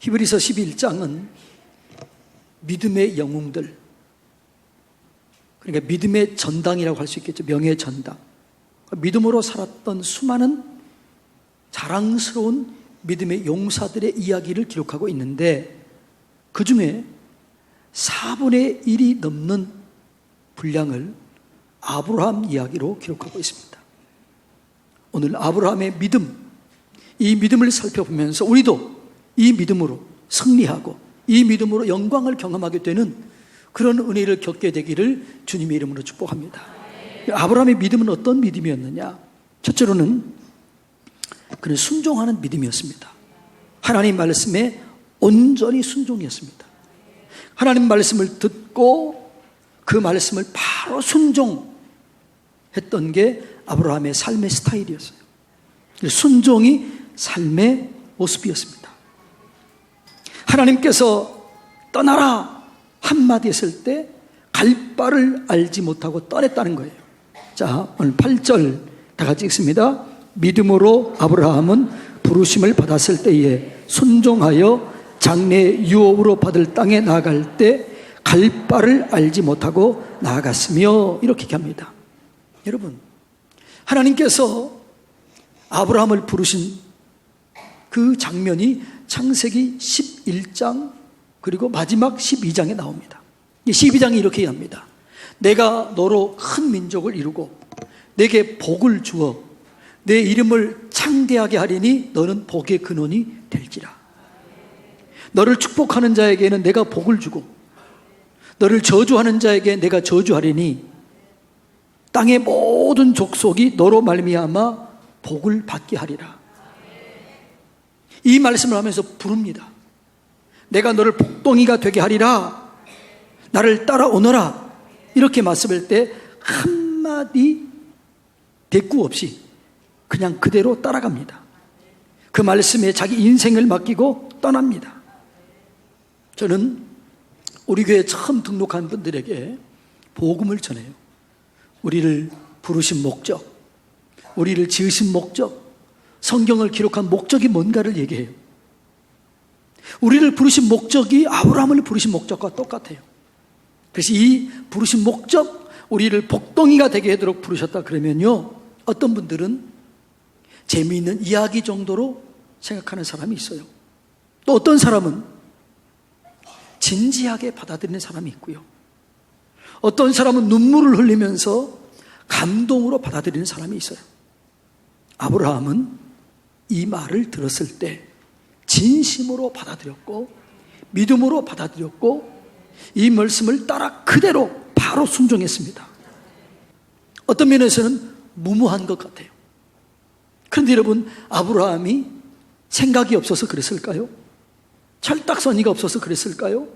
히브리서 11장은 믿음의 영웅들, 그러니까 믿음의 전당이라고 할 수 있겠죠. 명예의 전당. 믿음으로 살았던 수많은 자랑스러운 믿음의 용사들의 이야기를 기록하고 있는데, 그 중에 4분의 1이 넘는 분량을 아브라함 이야기로 기록하고 있습니다. 오늘 아브라함의 믿음, 이 믿음을 살펴보면서 우리도 이 믿음으로 승리하고 이 믿음으로 영광을 경험하게 되는 그런 은혜를 겪게 되기를 주님의 이름으로 축복합니다. 아브라함의 믿음은 어떤 믿음이었느냐? 첫째로는 그는 순종하는 믿음이었습니다. 하나님 말씀에 온전히 순종이었습니다. 하나님 말씀을 듣고 그 말씀을 바로 순종했던 게 아브라함의 삶의 스타일이었어요. 순종이 삶의 모습이었습니다. 하나님께서 떠나라 한마디 했을 때 갈 바를 알지 못하고 떠났다는 거예요. 자, 오늘 8절 다 같이 읽습니다. 믿음으로 아브라함은 부르심을 받았을 때에 순종하여 장래 유업으로 받을 땅에 나아갈 때 갈 바를 알지 못하고 나아갔으며, 이렇게 얘기합니다. 여러분, 하나님께서 아브라함을 부르신 그 장면이 창세기 11장 그리고 마지막 12장에 나옵니다. 12장이 이렇게 얘기합니다. 내가 너로 큰 민족을 이루고 내게 복을 주어 내 이름을 창대하게 하리니 너는 복의 근원이 될지라. 너를 축복하는 자에게는 내가 복을 주고 너를 저주하는 자에게 내가 저주하리니 땅의 모든 족속이 너로 말미암아 복을 받게 하리라. 이 말씀을 하면서 부릅니다. 내가 너를 복덩이가 되게 하리라. 나를 따라오너라. 이렇게 말씀할 때 한마디 대꾸 없이 그냥 그대로 따라갑니다. 그 말씀에 자기 인생을 맡기고 떠납니다. 저는 우리 교회에 처음 등록한 분들에게 복음을 전해요. 우리를 부르신 목적, 우리를 지으신 목적, 성경을 기록한 목적이 뭔가를 얘기해요. 우리를 부르신 목적이 아브라함을 부르신 목적과 똑같아요. 그래서 이 부르신 목적, 우리를 복덩이가 되게 하도록 부르셨다 그러면요, 어떤 분들은 재미있는 이야기 정도로 생각하는 사람이 있어요. 또 어떤 사람은 진지하게 받아들이는 사람이 있고요. 어떤 사람은 눈물을 흘리면서 감동으로 받아들이는 사람이 있어요. 아브라함은 이 말을 들었을 때 진심으로 받아들였고 믿음으로 받아들였고 이 말씀을 따라 그대로 바로 순종했습니다. 어떤 면에서는 무모한 것 같아요. 그런데 여러분, 아브라함이 생각이 없어서 그랬을까요? 철딱서니가 없어서 그랬을까요?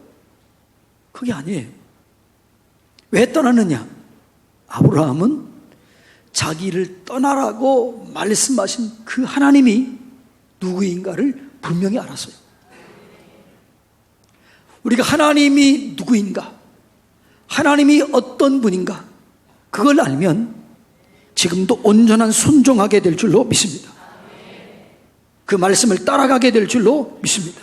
그게 아니에요. 왜 떠나느냐? 아브라함은 자기를 떠나라고 말씀하신 그 하나님이 누구인가를 분명히 알았어요. 우리가 하나님이 누구인가, 하나님이 어떤 분인가, 그걸 알면 지금도 온전한 순종하게 될 줄로 믿습니다. 그 말씀을 따라가게 될 줄로 믿습니다.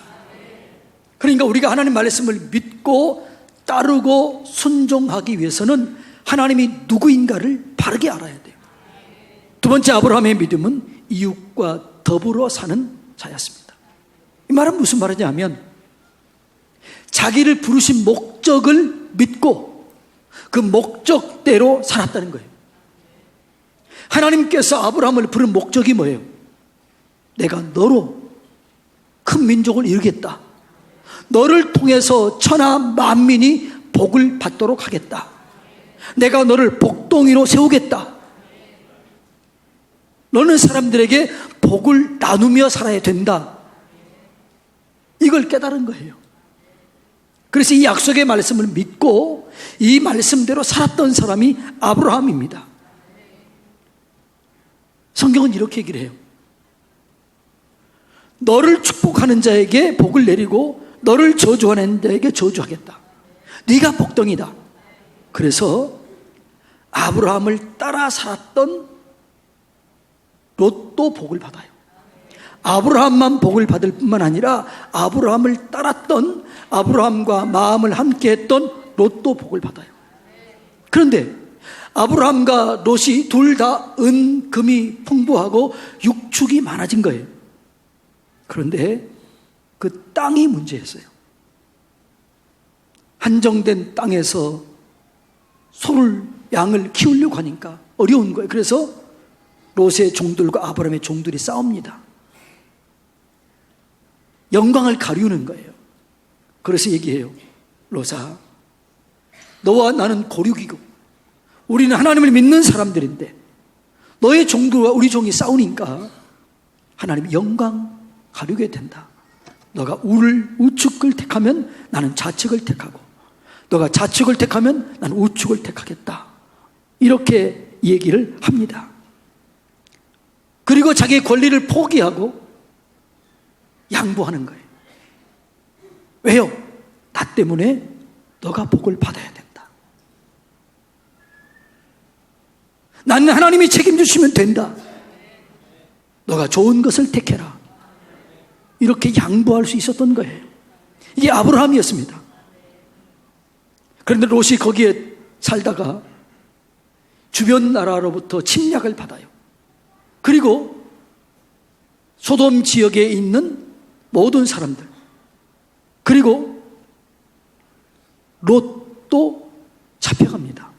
그러니까 우리가 하나님 말씀을 믿고 따르고 순종하기 위해서는 하나님이 누구인가를 바르게 알아야 돼요. 두 번째, 아브라함의 믿음은 이웃과 더불어 사는 자였습니다. 이 말은 무슨 말이냐면 자기를 부르신 목적을 믿고 그 목적대로 살았다는 거예요. 하나님께서 아브라함을 부른 목적이 뭐예요? 내가 너로 큰 민족을 이루겠다. 너를 통해서 천하 만민이 복을 받도록 하겠다. 내가 너를 복덩이로 세우겠다. 너는 사람들에게 복을 나누며 살아야 된다. 이걸 깨달은 거예요. 그래서 이 약속의 말씀을 믿고 이 말씀대로 살았던 사람이 아브라함입니다. 성경은 이렇게 얘기를 해요. 너를 축복하는 자에게 복을 내리고 너를 저주하는 자에게 저주하겠다. 네가 복덩이다. 그래서 아브라함을 따라 살았던 롯도 복을 받아요. 아브라함만 복을 받을 뿐만 아니라 아브라함을 따랐던, 아브라함과 마음을 함께했던 롯도 복을 받아요. 그런데 아브라함과 롯이 둘 다 금이 풍부하고 육축이 많아진 거예요. 그런데 그 땅이 문제였어요. 한정된 땅에서 양을 키우려고 하니까 어려운 거예요. 그래서 롯의 종들과 아브라함의 종들이 싸웁니다. 영광을 가리우는 거예요. 그래서 얘기해요. 롯아, 너와 나는 고륙이고 우리는 하나님을 믿는 사람들인데 너의 종들과 우리 종이 싸우니까 하나님이 영광 가리우게 된다. 너가 우측을 택하면 나는 좌측을 택하고, 너가 좌측을 택하면 나는 우측을 택하겠다. 이렇게 얘기를 합니다. 그리고 자기의 권리를 포기하고 양보하는 거예요. 왜요? 나 때문에 너가 복을 받아야 된다. 나는 하나님이 책임주시면 된다. 너가 좋은 것을 택해라. 이렇게 양보할 수 있었던 거예요. 이게 아브라함이었습니다. 그런데 롯이 거기에 살다가 주변 나라로부터 침략을 받아요. 그리고 소돔 지역에 있는 모든 사람들, 그리고 롯도 잡혀갑니다.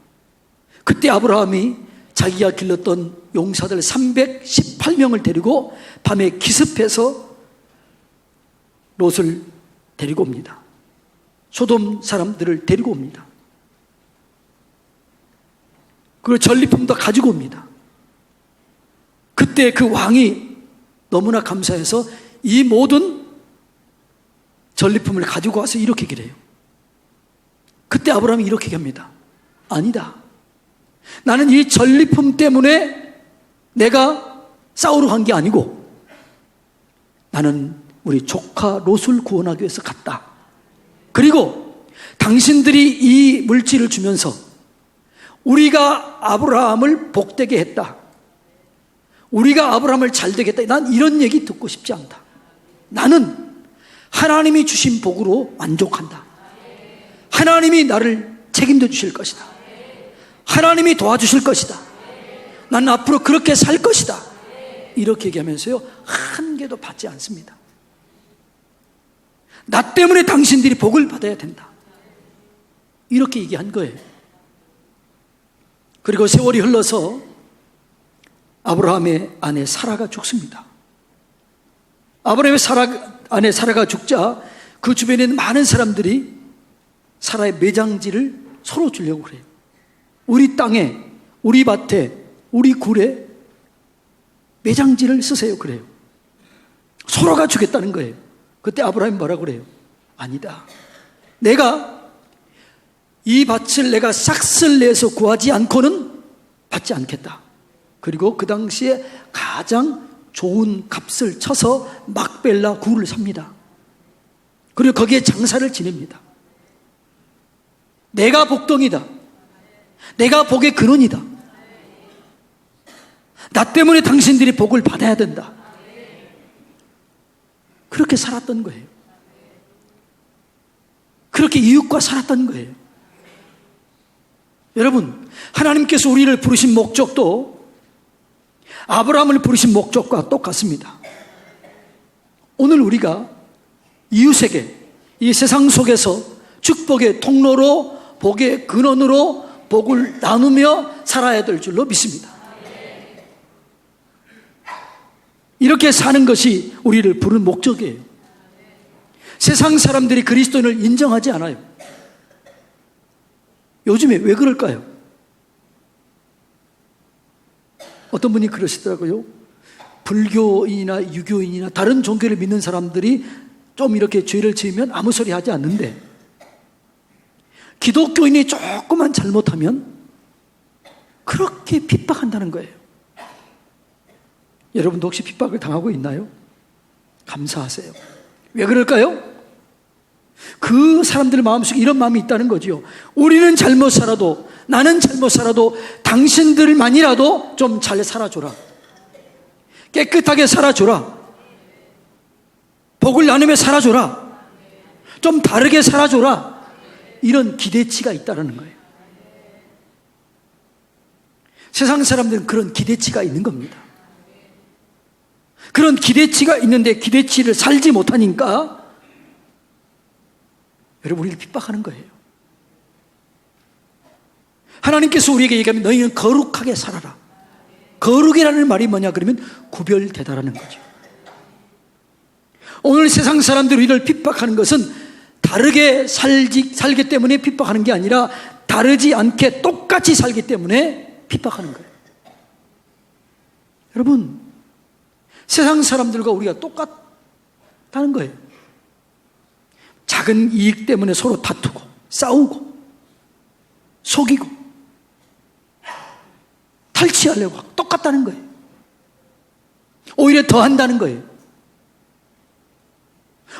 그때 아브라함이 자기가 길렀던 용사들 318명을 데리고 밤에 기습해서 롯을 데리고 옵니다. 소돔 사람들을 데리고 옵니다. 그리고 전리품도 가지고 옵니다. 그때 그 왕이 너무나 감사해서 이 모든 전리품을 가지고 와서 이렇게 기래요. 그때 아브라함이 이렇게 얘기합니다. 아니다. 나는 이 전리품 때문에 내가 싸우러 간 게 아니고 나는 우리 조카 롯을 구원하기 위해서 갔다. 그리고 당신들이 이 물질을 주면서 우리가 아브라함을 복되게 했다. 우리가 아브라함을 잘되게 했다. 난 이런 얘기 듣고 싶지 않다. 나는 하나님이 주신 복으로 만족한다. 하나님이 나를 책임져 주실 것이다. 하나님이 도와주실 것이다. 나는 앞으로 그렇게 살 것이다. 이렇게 얘기하면서요, 한 개도 받지 않습니다. 나 때문에 당신들이 복을 받아야 된다. 이렇게 얘기한 거예요. 그리고 세월이 흘러서 아브라함의 아내 사라가 죽습니다. 아브라함의 아내 사라가 죽자 그 주변에 있는 많은 사람들이 사라의 매장지를 서로 주려고 그래요. 우리 땅에, 우리 밭에, 우리 굴에 매장지를 쓰세요. 그래요. 서로가 주겠다는 거예요. 그때 아브라함이 뭐라고 그래요? 아니다. 내가 이 밭을 내가 싹쓸 내서 구하지 않고는 받지 않겠다. 그리고 그 당시에 가장 좋은 값을 쳐서 막벨라 굴을 삽니다. 그리고 거기에 장사를 지냅니다. 내가 복덩이다. 내가 복의 근원이다. 나 때문에 당신들이 복을 받아야 된다. 그렇게 살았던 거예요. 그렇게 이웃과 살았던 거예요. 여러분, 하나님께서 우리를 부르신 목적도 아브라함을 부르신 목적과 똑같습니다. 오늘 우리가 이웃에게 이 세상 속에서 축복의 통로로, 복의 근원으로 복을 나누며 살아야 될 줄로 믿습니다. 이렇게 사는 것이 우리를 부른 목적이에요. 세상 사람들이 그리스도인을 인정하지 않아요. 요즘에 왜 그럴까요? 어떤 분이 그러시더라고요. 불교인이나 유교인이나 다른 종교를 믿는 사람들이 좀 이렇게 죄를 지으면 아무 소리 하지 않는데 기독교인이 조금만 잘못하면 그렇게 핍박한다는 거예요. 여러분도 혹시 핍박을 당하고 있나요? 감사하세요. 왜 그럴까요? 그 사람들 마음속에 이런 마음이 있다는 거죠. 우리는 잘못 살아도, 나는 잘못 살아도 당신들만이라도 좀 잘 살아줘라. 깨끗하게 살아줘라. 복을 나누며 살아줘라. 좀 다르게 살아줘라. 이런 기대치가 있다는 거예요. 세상 사람들은 그런 기대치가 있는 겁니다. 그런 기대치가 있는데 기대치를 살지 못하니까 여러분 우리를 핍박하는 거예요. 하나님께서 우리에게 얘기하면 너희는 거룩하게 살아라. 거룩이라는 말이 뭐냐 그러면 구별되다라는 거죠. 오늘 세상 사람들이 우리를 핍박하는 것은 다르게 살기 때문에 핍박하는 게 아니라 다르지 않게 똑같이 살기 때문에 핍박하는 거예요. 여러분, 세상 사람들과 우리가 똑같다는 거예요. 작은 이익 때문에 서로 다투고 싸우고 속이고 탈취하려고 하고 똑같다는 거예요. 오히려 더 한다는 거예요.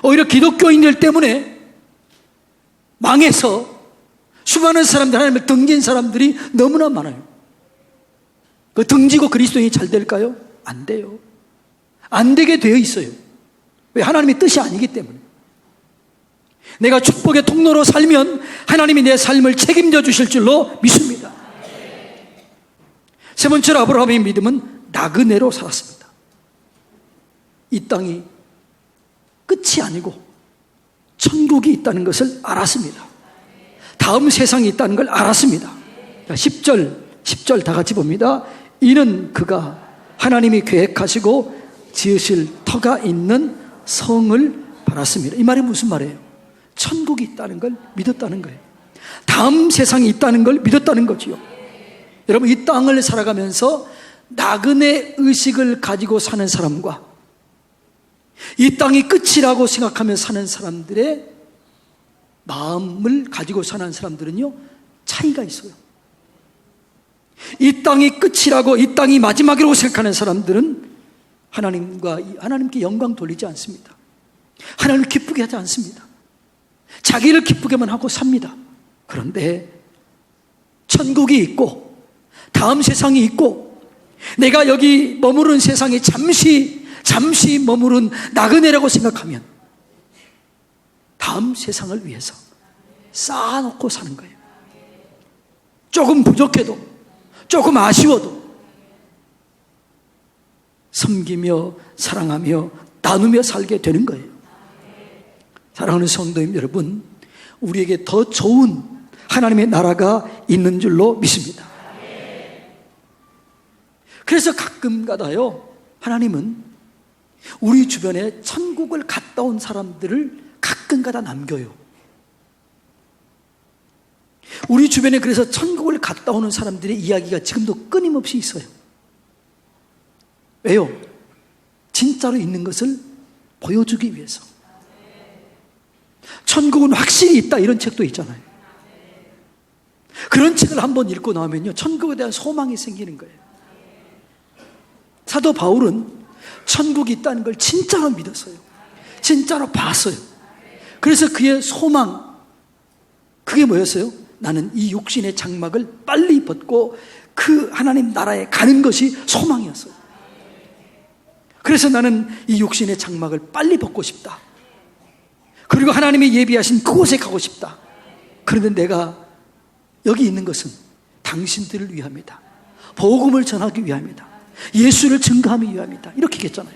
오히려 기독교인들 때문에 망해서 수많은 사람들, 하나님을 등진 사람들이 너무나 많아요. 그 등지고 그리스도인이 잘 될까요? 안 돼요. 안 되게 되어 있어요. 왜? 하나님의 뜻이 아니기 때문에. 내가 축복의 통로로 살면 하나님이 내 삶을 책임져 주실 줄로 믿습니다. 세 번째로 아브라함의 믿음은 나그네로 살았습니다. 이 땅이 끝이 아니고 천국이 있다는 것을 알았습니다. 다음 세상이 있다는 걸 알았습니다. 10절 다 같이 봅니다. 이는 그가 하나님이 계획하시고 지으실 터가 있는 성을 바랐습니다. 이 말이 무슨 말이에요? 천국이 있다는 걸 믿었다는 거예요. 다음 세상이 있다는 걸 믿었다는 거지요. 여러분, 이 땅을 살아가면서 나그네 의식을 가지고 사는 사람과 이 땅이 끝이라고 생각하며 사는 사람들의 마음을 가지고 사는 사람들은요, 차이가 있어요. 이 땅이 끝이라고, 이 땅이 마지막이라고 생각하는 사람들은 하나님께 영광 돌리지 않습니다. 하나님을 기쁘게 하지 않습니다. 자기를 기쁘게만 하고 삽니다. 그런데 천국이 있고 다음 세상이 있고 내가 여기 머무른 세상에 잠시 머무른 나그네라고 생각하면 다음 세상을 위해서 쌓아놓고 사는 거예요. 조금 부족해도, 조금 아쉬워도 섬기며 사랑하며 나누며 살게 되는 거예요. 사랑하는 성도님 여러분, 우리에게 더 좋은 하나님의 나라가 있는 줄로 믿습니다. 그래서 가끔가다요, 하나님은 우리 주변에 천국을 갔다 온 사람들을 가끔가다 남겨요. 우리 주변에 그래서 천국을 갔다 오는 사람들의 이야기가 지금도 끊임없이 있어요. 왜요? 진짜로 있는 것을 보여주기 위해서. 천국은 확실히 있다, 이런 책도 있잖아요. 그런 책을 한번 읽고 나오면요, 천국에 대한 소망이 생기는 거예요. 사도 바울은 천국이 있다는 걸 진짜로 믿었어요. 진짜로 봤어요. 그래서 그의 소망, 그게 뭐였어요? 나는 이 육신의 장막을 빨리 벗고 그 하나님 나라에 가는 것이 소망이었어요. 그래서 나는 이 육신의 장막을 빨리 벗고 싶다. 그리고 하나님이 예비하신 그곳에 가고 싶다. 그런데 내가 여기 있는 것은 당신들을 위함이다. 복음을 전하기 위함이다. 예수를 증거하기 위함이다. 이렇게 얘기했잖아요.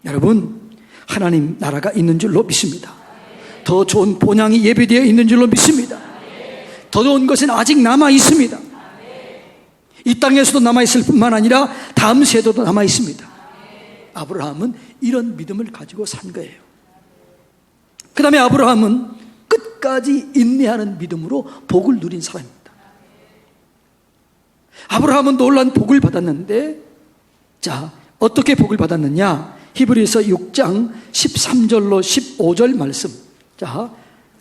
여러분, 하나님 나라가 있는 줄로 믿습니다. 더 좋은 본향이 예비되어 있는 줄로 믿습니다. 더 좋은 것은 아직 남아 있습니다. 이 땅에서도 남아 있을 뿐만 아니라 다음 세대도 남아 있습니다. 아브라함은 이런 믿음을 가지고 산 거예요. 그 다음에 아브라함은 끝까지 인내하는 믿음으로 복을 누린 사람입니다. 아브라함은 놀라운 복을 받았는데, 자, 어떻게 복을 받았느냐? 히브리서 6장 13절로 15절 말씀. 자,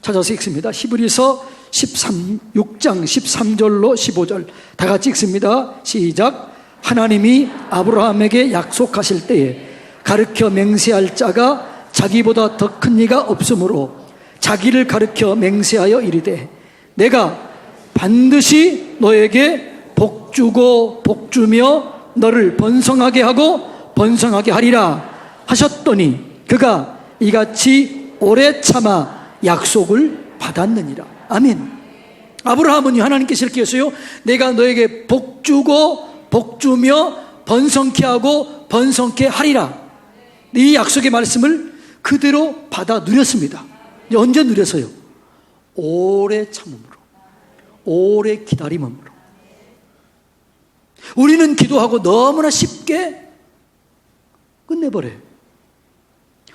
찾아서 읽습니다. 히브리서 6장 13절로 15절 다 같이 읽습니다. 시작. 하나님이 아브라함에게 약속하실 때에 가르쳐 맹세할 자가 자기보다 더 큰 이가 없으므로 자기를 가르쳐 맹세하여 이르되 내가 반드시 너에게 복주고 복주며 너를 번성하게 하고 번성하게 하리라 하셨더니 그가 이같이 오래 참아 약속을 받았느니라. 아멘. 아브라함은 하나님께서 이렇게 했어요. 내가 너에게 복주고 복주며 번성케 하고 번성케 하리라. 이 약속의 말씀을 그대로 받아 누렸습니다. 언제 누렸어요? 오래 참음으로, 오래 기다림으로. 우리는 기도하고 너무나 쉽게 끝내버려요.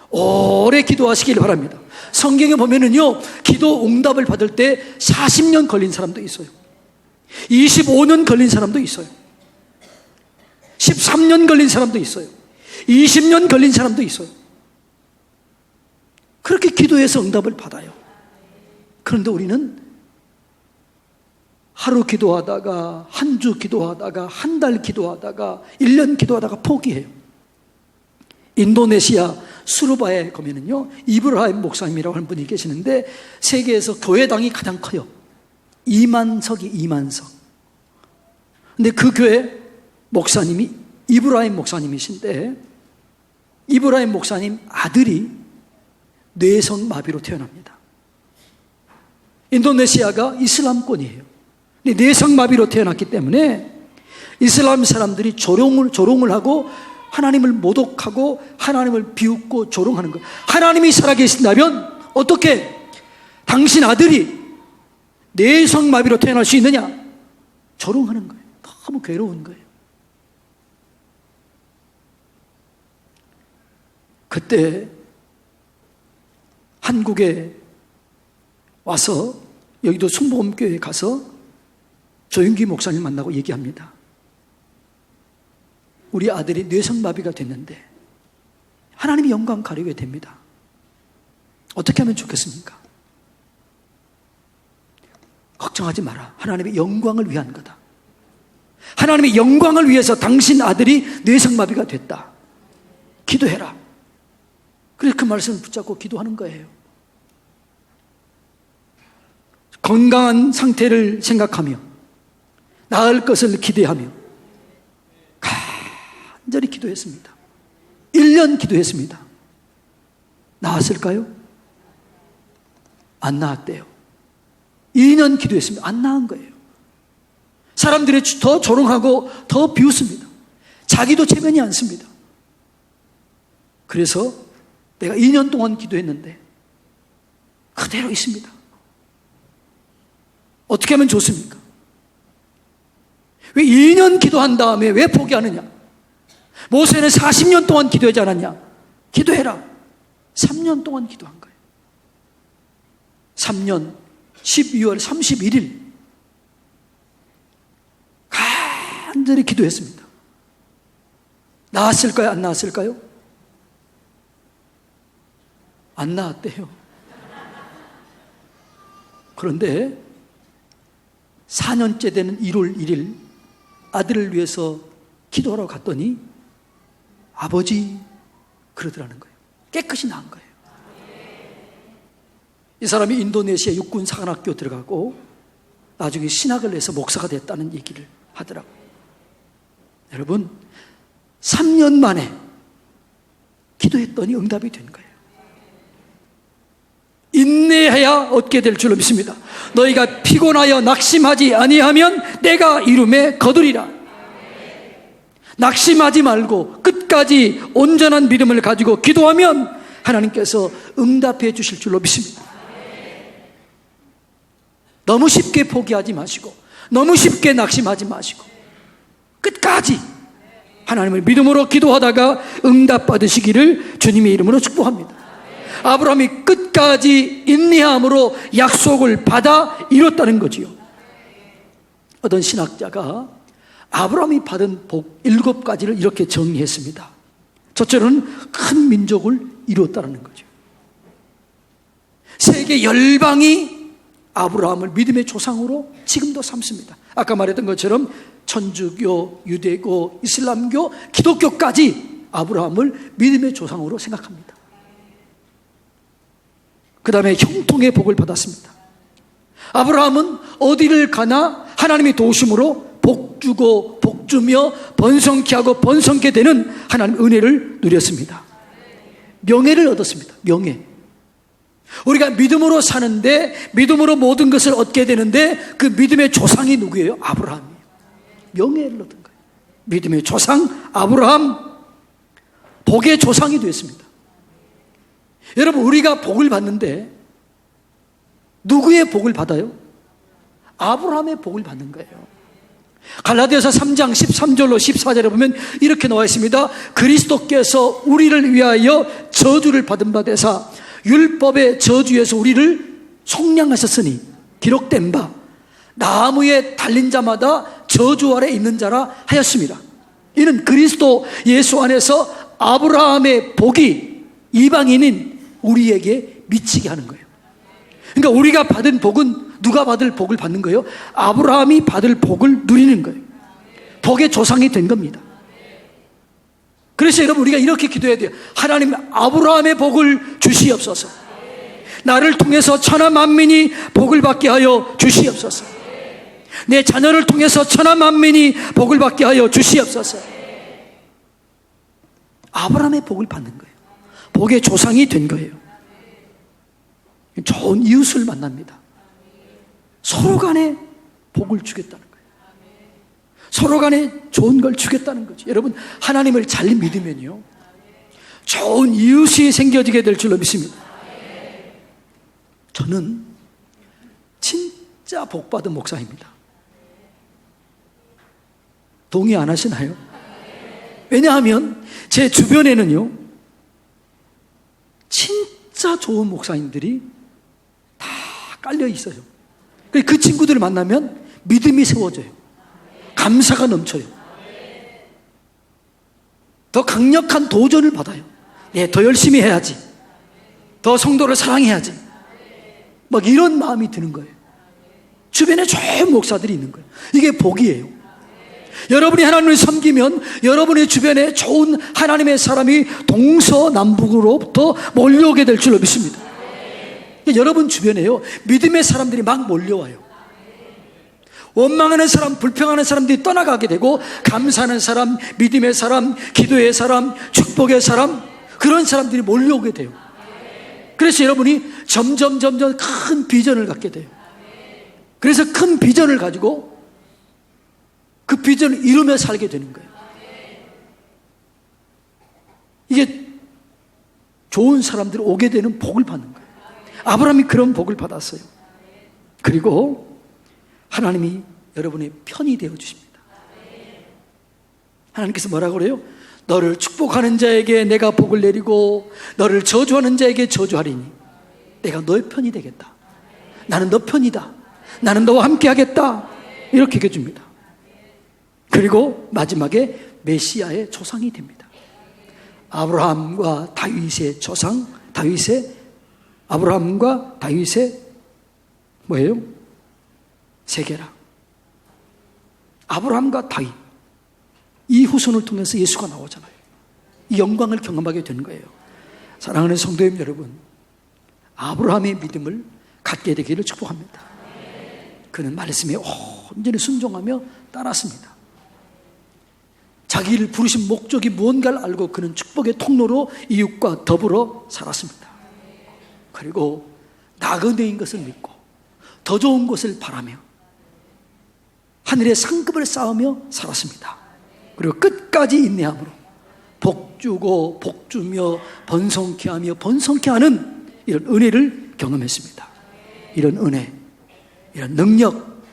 오래 기도하시길 바랍니다. 성경에 보면은요, 기도 응답을 받을 때 40년 걸린 사람도 있어요. 25년 걸린 사람도 있어요. 13년 걸린 사람도 있어요. 20년 걸린 사람도 있어요. 그렇게 기도해서 응답을 받아요. 그런데 우리는 하루 기도하다가, 한 주 기도하다가, 한 달 기도하다가, 1년 기도하다가 포기해요. 인도네시아 수르바에 가면은요, 이브라임 목사님이라고 하는 분이 계시는데, 세계에서 교회당이 가장 커요. 2만석이 2만석. 근데 그 교회 목사님이 이브라임 목사님이신데, 이브라임 목사님 아들이 뇌성마비로 태어납니다. 인도네시아가 이슬람권이에요. 근데 뇌성마비로 태어났기 때문에 이슬람 사람들이 조롱을 하고 하나님을 모독하고 하나님을 비웃고 조롱하는 거예요. 하나님이 살아계신다면 어떻게 당신 아들이 뇌성마비로 태어날 수 있느냐? 조롱하는 거예요. 너무 괴로운 거예요. 그때 한국에 와서 여기도 순복음교회에 가서 조윤기 목사님 만나고 얘기합니다. 우리 아들이 뇌성마비가 됐는데 하나님이 영광 가리게 됩니다. 어떻게 하면 좋겠습니까? 걱정하지 마라. 하나님의 영광을 위한 거다. 하나님의 영광을 위해서 당신 아들이 뇌성마비가 됐다. 기도해라. 그래서 그 말씀을 붙잡고 기도하는 거예요. 건강한 상태를 생각하며 나을 것을 기대하며 간절히 기도했습니다. 1년 기도했습니다. 나았을까요? 안 나았대요. 2년 기도했습니다. 안 나은 거예요. 사람들이 더 조롱하고 더 비웃습니다. 자기도 체면이 않습니다. 그래서 내가 2년 동안 기도했는데 그대로 있습니다. 어떻게 하면 좋습니까? 왜 2년 기도한 다음에 왜 포기하느냐? 모세는 40년 동안 기도하지 않았냐? 기도해라. 3년 동안 기도한 거예요. 3년 12월 31일 간절히 기도했습니다. 나았을까요? 안 나았을까요? 안 나았대요. 그런데 4년째 되는 1월 1일 아들을 위해서 기도하러 갔더니 아버지 그러더라는 거예요. 깨끗이 나은 거예요. 이 사람이 인도네시아 육군 사관학교 들어가고 나중에 신학을 해서 목사가 됐다는 얘기를 하더라고요. 여러분 3년 만에 기도했더니 응답이 된 거예요. 인내해야 얻게 될 줄로 믿습니다. 너희가 피곤하여 낙심하지 아니하면 내가 이름에 거두리라. 낙심하지 말고 끝까지 온전한 믿음을 가지고 기도하면 하나님께서 응답해 주실 줄로 믿습니다. 너무 쉽게 포기하지 마시고 너무 쉽게 낙심하지 마시고 끝까지 하나님을 믿음으로 기도하다가 응답 받으시기를 주님의 이름으로 축복합니다. 아브라함이 끝까지 인내함으로 약속을 받아 이뤘다는 거지요. 어떤 신학자가 아브라함이 받은 복 7가지를 이렇게 정리했습니다. 첫째로는 큰 민족을 이뤘다는 거죠. 세계 열방이 아브라함을 믿음의 조상으로 지금도 삼습니다. 아까 말했던 것처럼 천주교, 유대교, 이슬람교, 기독교까지 아브라함을 믿음의 조상으로 생각합니다. 그 다음에 형통의 복을 받았습니다. 아브라함은 어디를 가나 하나님의 도우심으로 복주고 복주며 번성케 하고 번성케 되는 하나님의 은혜를 누렸습니다. 명예를 얻었습니다. 명예. 우리가 믿음으로 사는데 믿음으로 모든 것을 얻게 되는데 그 믿음의 조상이 누구예요? 아브라함이에요. 명예를 얻은 거예요. 믿음의 조상 아브라함, 복의 조상이 되었습니다. 여러분, 우리가 복을 받는데 누구의 복을 받아요? 아브라함의 복을 받는 거예요. 갈라디아서 3장 13절로 14절에 보면 이렇게 나와 있습니다. 그리스도께서 우리를 위하여 저주를 받은 바 되사 율법의 저주에서 우리를 속량하셨으니 기록된 바 나무에 달린 자마다 저주 아래 있는 자라 하였습니다. 이는 그리스도 예수 안에서 아브라함의 복이 이방인인 우리에게 미치게 하는 거예요. 그러니까 우리가 받은 복은 누가 받을 복을 받는 거예요? 아브라함이 받을 복을 누리는 거예요. 복의 조상이 된 겁니다. 그래서 여러분, 우리가 이렇게 기도해야 돼요. 하나님, 아브라함의 복을 주시옵소서. 나를 통해서 천하 만민이 복을 받게 하여 주시옵소서. 내 자녀를 통해서 천하 만민이 복을 받게 하여 주시옵소서. 아브라함의 복을 받는 거예요. 복의 조상이 된 거예요. 좋은 이웃을 만납니다. 서로 간에 복을 주겠다는 거예요. 서로 간에 좋은 걸 주겠다는 거죠. 여러분, 하나님을 잘 믿으면요, 좋은 이웃이 생겨지게 될 줄로 믿습니다. 저는 진짜 복받은 목사입니다. 동의 안 하시나요? 왜냐하면 제 주변에는요, 진짜 좋은 목사님들이 다 깔려 있어요. 그 친구들을 만나면 믿음이 세워져요. 감사가 넘쳐요. 더 강력한 도전을 받아요. 더 열심히 해야지. 더 성도를 사랑해야지. 막 이런 마음이 드는 거예요. 주변에 좋은 목사들이 있는 거예요. 이게 복이에요. 여러분이 하나님을 섬기면 여러분의 주변에 좋은 하나님의 사람이 동서남북으로부터 몰려오게 될 줄로 믿습니다. 여러분 주변에요, 믿음의 사람들이 막 몰려와요. 원망하는 사람, 불평하는 사람들이 떠나가게 되고, 감사하는 사람, 믿음의 사람, 기도의 사람, 축복의 사람, 그런 사람들이 몰려오게 돼요. 그래서 여러분이 점점 큰 비전을 갖게 돼요. 그래서 큰 비전을 가지고 그 비전을 이루며 살게 되는 거예요. 이게 좋은 사람들이 오게 되는 복을 받는 거예요. 아브라함이 그런 복을 받았어요. 그리고 하나님이 여러분의 편이 되어 주십니다. 하나님께서 뭐라고 그래요? 너를 축복하는 자에게 내가 복을 내리고 너를 저주하는 자에게 저주하리니 내가 너의 편이 되겠다. 나는 너 편이다. 나는 너와 함께 하겠다. 이렇게 얘기해 줍니다. 그리고 마지막에 메시아의 조상이 됩니다. 아브라함과 다윗의 조상, 아브라함과 다윗의 뭐예요? 세계라. 아브라함과 다윗, 이 후손을 통해서 예수가 나오잖아요. 이 영광을 경험하게 되는 거예요. 사랑하는 성도님 여러분, 아브라함의 믿음을 갖게 되기를 축복합니다. 그는 말씀에 온전히 순종하며 따랐습니다. 자기를 부르신 목적이 무언가를 알고 그는 축복의 통로로 이웃과 더불어 살았습니다. 그리고 나그네인 것을 믿고 더 좋은 것을 바라며 하늘의 상급을 쌓으며 살았습니다. 그리고 끝까지 인내함으로 복주고 복주며 번성케 하며 번성케 하는 이런 은혜를 경험했습니다. 이런 은혜, 이런 능력,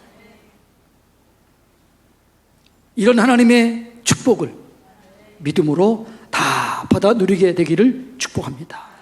이런 하나님의 축복을 믿음으로 다 받아 누리게 되기를 축복합니다.